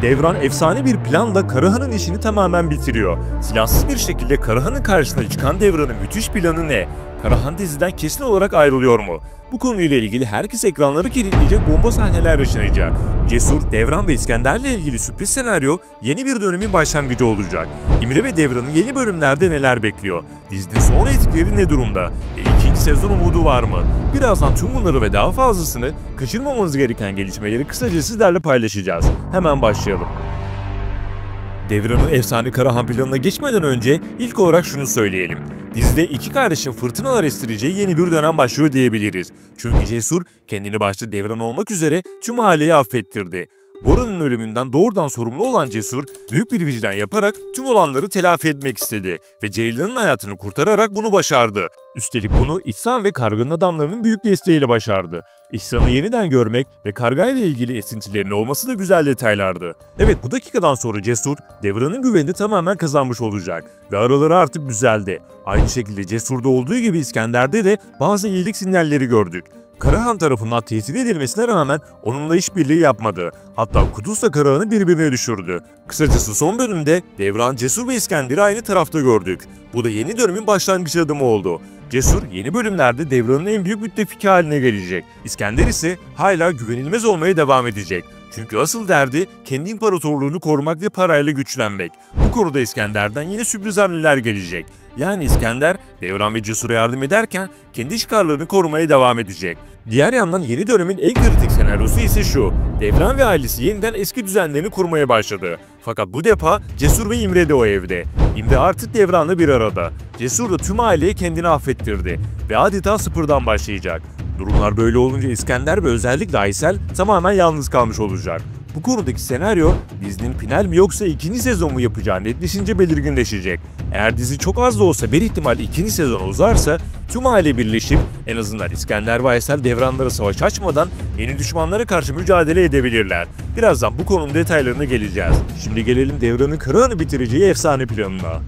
Devran efsane bir planla Karahan'ın işini tamamen bitiriyor. Silahsız bir şekilde Karahan'ın karşısına çıkan Devran'ın müthiş planı ne? Karahan diziden kesin olarak ayrılıyor mu? Bu konuyla ilgili herkes ekranları kilitleyecek bomba sahneler yaşanacak. Cesur, Devran ve İskender'le ilgili sürpriz senaryo yeni bir dönemin başlangıcı olacak. İmre ve Devran'ı yeni bölümlerde neler bekliyor? Dizinin son etkileri ne durumda? İkinci sezon umudu var mı? Birazdan tüm bunları ve daha fazlasını kaçırmamanız gereken gelişmeleri kısaca sizlerle paylaşacağız. Hemen başlayalım. Devran'ın efsane Karahan planına geçmeden önce ilk olarak şunu söyleyelim. Dizide iki kardeşin fırtınalar estireceği yeni bir dönem başlıyor diyebiliriz. Çünkü Cesur kendini başta Devran olmak üzere tüm aileyi affettirdi. Bora'nın ölümünden doğrudan sorumlu olan Cesur, büyük bir vicdan yaparak tüm olanları telafi etmek istedi ve Ceylan'ın hayatını kurtararak bunu başardı. Üstelik bunu İhsan ve Karga'nın adamlarının büyük desteğiyle başardı. İhsan'ı yeniden görmek ve Karga ile ilgili esintilerin olması da güzel detaylardı. Evet, bu dakikadan sonra Cesur, Devran'ın güvenini tamamen kazanmış olacak ve araları artık düzeldi. Aynı şekilde Cesur'da olduğu gibi İskender'de de bazı iyilik sinyalleri gördük. Karahan tarafından tehdit edilmesine rağmen onunla işbirliği yapmadı. Hatta Kudüs'le Karahan'ı birbirine düşürdü. Kısacası son bölümde Devran, Cesur ve İskender'i aynı tarafta gördük. Bu da yeni dönemin başlangıç adımı oldu. Cesur yeni bölümlerde Devran'ın en büyük müttefiki haline gelecek. İskender ise hala güvenilmez olmaya devam edecek. Çünkü asıl derdi kendi imparatorluğunu korumak ve parayla güçlenmek. Bu konuda İskender'den yine sürpriz hamleler gelecek. Yani İskender, Devran ve Cesur'a yardım ederken kendi çıkarlarını korumaya devam edecek. Diğer yandan yeni dönemin en kritik senaryosu ise şu: Devran ve ailesi yeniden eski düzenlerini kurmaya başladı. Fakat bu defa Cesur ve İmre de o evde. İmre artık Devran'la bir arada. Cesur da tüm aileyi kendini affettirdi ve adeta sıfırdan başlayacak. Durumlar böyle olunca İskender ve özellikle Aysel tamamen yalnız kalmış olacak. Bu konudaki senaryo dizinin final mi yoksa ikinci sezon mu yapacağı netleşince belirginleşecek. Eğer dizi çok az da olsa bir ihtimal ikinci sezon uzarsa tüm aile birleşip en azından İskender ve Aysel Devranlara savaş açmadan yeni düşmanlara karşı mücadele edebilirler. Birazdan bu konunun detaylarına geleceğiz. Şimdi gelelim Devran'ın Karahan'ı bitireceği efsane planına.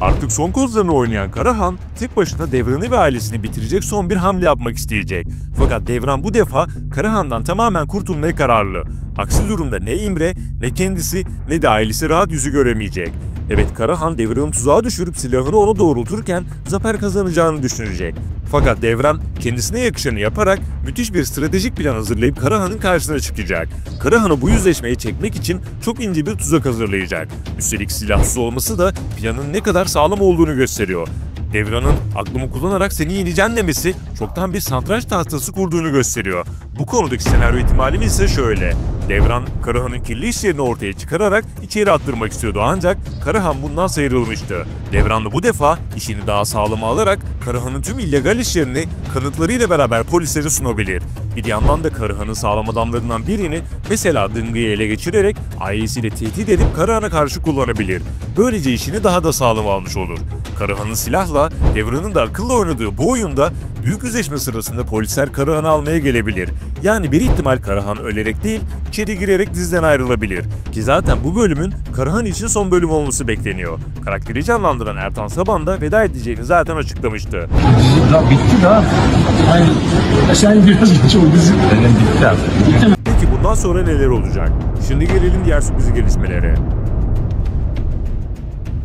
Artık son kozlarını oynayan Karahan, tek başına Devran'ı ve ailesini bitirecek son bir hamle yapmak isteyecek. Fakat Devran bu defa Karahan'dan tamamen kurtulmaya kararlı. Aksi durumda ne İmre, ne kendisi, ne de ailesi rahat yüzü göremeyecek. Evet, Karahan Devran'ı tuzağa düşürüp silahını ona doğrulturken zafer kazanacağını düşünecek. Fakat Devran kendisine yakışanı yaparak müthiş bir stratejik plan hazırlayıp Karahan'ın karşısına çıkacak. Karahan'ı bu yüzleşmeye çekmek için çok ince bir tuzak hazırlayacak. Üstelik silahsız olması da planın ne kadar sağlam olduğunu gösteriyor. Devran'ın aklımı kullanarak seni yeneceğim demesi çoktan bir satranç tahtası kurduğunu gösteriyor. Bu konudaki senaryo ihtimali ise şöyle: Devran, Karahan'ın kirli işlerini ortaya çıkararak içeri attırmak istiyordu ancak Karahan bundan sıyrılmıştı. Devran da bu defa işini daha sağlama alarak Karahan'ın tüm illegal işlerini kanıtlarıyla beraber polislere sunabilir. Bir yandan da Karahan'ın sağlam adamlarından birini, mesela Dıngı'yı ele geçirerek ailesiyle tehdit edip Karahan'a karşı kullanabilir. Böylece işini daha da sağlam almış olur. Karahan'ın silahla, Devran'ın da akıllı oynadığı bu oyunda büyük yüzleşme sırasında polisler Karahan'ı almaya gelebilir. Yani bir ihtimal Karahan ölerek değil, içeri girerek diziden ayrılabilir. Ki zaten bu bölümün Karahan için son bölüm olması bekleniyor. Karakteri canlandıran Ertan Saban da veda edeceğini zaten açıklamıştı. Ya bitti daha. Aynen. Aşağı biraz geç oldu dizi. Bitti abi. Peki bundan sonra neler olacak? Şimdi gelelim diğer sürpriz gelişmelere.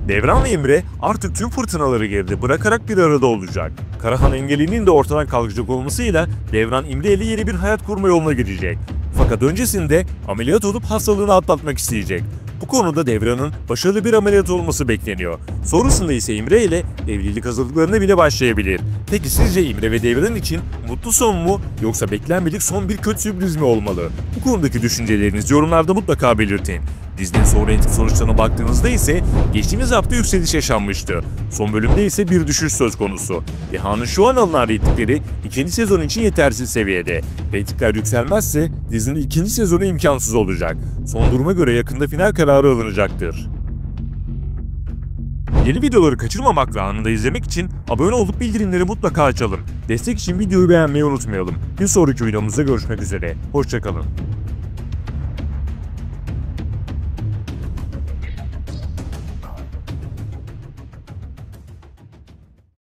Devran ve İmre artık tüm fırtınaları geride bırakarak bir arada olacak. Karahan engelinin de ortadan kalkacak olmasıyla Devran İmre ile yeni bir hayat kurma yoluna girecek. Fakat öncesinde ameliyat olup hastalığını atlatmak isteyecek. Bu konuda Devran'ın başarılı bir ameliyat olması bekleniyor. Sonrasında ise İmre ile evlilik hazırlıklarına bile başlayabilir. Peki sizce İmre ve Devran için mutlu son mu yoksa beklenmedik son bir kötü sürpriz mi olmalı? Bu konudaki düşüncelerinizi yorumlarda mutlaka belirtin. Dizinin sonraki sonuçlarına baktığınızda ise geçtiğimiz hafta yükseliş yaşanmıştı. Son bölümde ise bir düşüş söz konusu. Deha'nın şu an alınan reytingleri ikinci sezon için yetersiz seviyede. Reytingler yükselmezse dizinin ikinci sezonu imkansız olacak. Son duruma göre yakında final kararı alınacaktır. Yeni videoları kaçırmamak ve anında izlemek için abone olup bildirimleri mutlaka açalım. Destek için videoyu beğenmeyi unutmayalım. Bir sonraki videomuzda görüşmek üzere. Hoşça kalın.